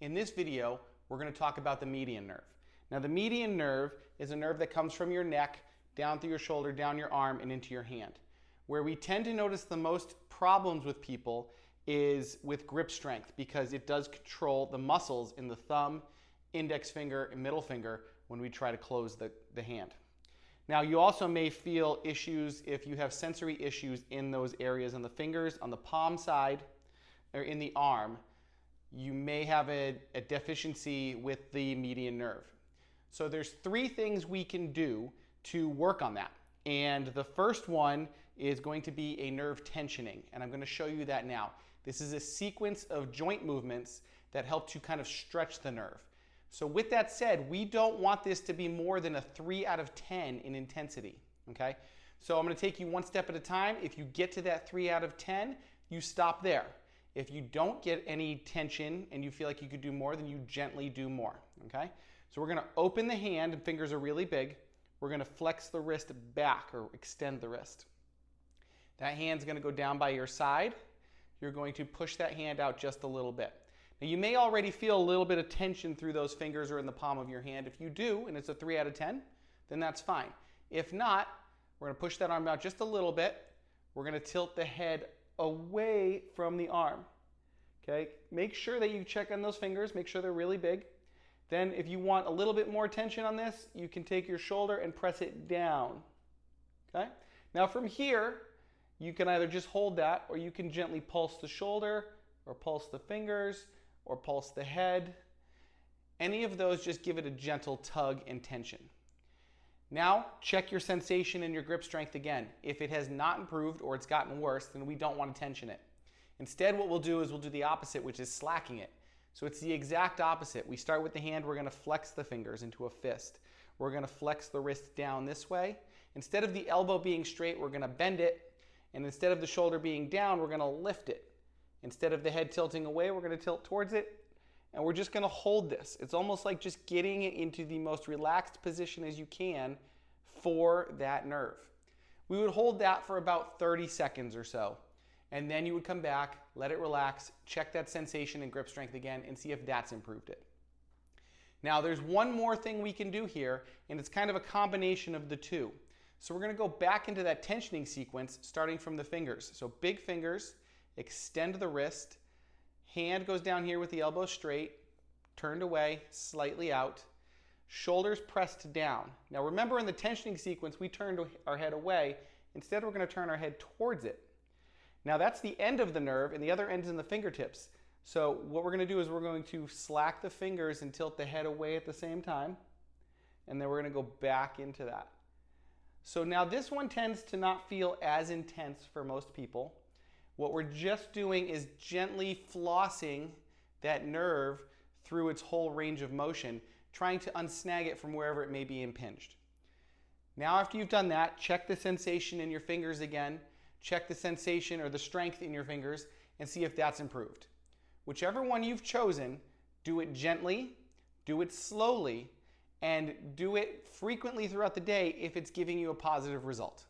In this video, we're going to talk about the median nerve. Now, the median nerve is a nerve that comes from your neck, down through your shoulder, down your arm, and into your hand. Where we tend to notice the most problems with people is with grip strength, because it does control the muscles in the thumb, index finger, and middle finger when we try to close the hand. Now, you also may feel issues if you have sensory issues in those areas on the fingers, on the palm side, or in the arm. You may have a deficiency with the median nerve. So there's three things we can do to work on that. And the first one is going to be a nerve tensioning, and I'm going to show you that now. This is a sequence of joint movements that help to kind of stretch the nerve. So with that said, we don't want this to be more than a 3 out of 10 in intensity, okay? So I'm going to take you one step at a time. If you get to that 3 out of 10, you stop there. If you don't get any tension and you feel like you could do more, then you gently do more, okay? So we're going to open the hand, and fingers are really big. We're going to flex the wrist back, or extend the wrist. That hand's going to go down by your side. You're going to push that hand out just a little bit. Now, you may already feel a little bit of tension through those fingers or in the palm of your hand. If you do, and it's a 3 out of 10, then that's fine. If not, we're going to push that arm out just a little bit. We're going to tilt the head away from the arm. Okay? Make sure that you check on those fingers. Make sure they're really big. Then if you want a little bit more tension on this, you can take your shoulder and press it down. Okay? Now from here, you can either just hold that, or you can gently pulse the shoulder, or pulse the fingers, or pulse the head. Any of those, just give it a gentle tug and tension. Now, check your sensation and your grip strength again. If it has not improved or it's gotten worse, then we don't want to tension it. Instead, what we'll do is we'll do the opposite, which is slacking it. So it's the exact opposite. We start with the hand, we're going to flex the fingers into a fist. We're going to flex the wrist down this way. Instead of the elbow being straight, we're going to bend it. And instead of the shoulder being down, we're going to lift it. Instead of the head tilting away, we're going to tilt towards it. And we're just going to hold this. It's almost like just getting it into the most relaxed position as you can for that nerve. We would hold that for about 30 seconds or so. And then you would come back, let it relax, check that sensation and grip strength again, and see if that's improved it. Now, there's one more thing we can do here, and it's kind of a combination of the two. So we're going to go back into that tensioning sequence, starting from the fingers. So big fingers, extend the wrist, hand goes down here with the elbow straight, turned away, slightly out, shoulders pressed down. Now remember, in the tensioning sequence, we turned our head away. Instead, we're going to turn our head towards it. Now that's the end of the nerve, and the other end's in the fingertips. So what we're going to do is we're going to slack the fingers and tilt the head away at the same time, and then we're going to go back into that. So now this one tends to not feel as intense for most people. What we're just doing is gently flossing that nerve through its whole range of motion, trying to unsnag it from wherever it may be impinged. Now, after you've done that, check the sensation in your fingers again. Check the sensation or the strength in your fingers and see if that's improved. Whichever one you've chosen, do it gently, do it slowly, and do it frequently throughout the day if it's giving you a positive result.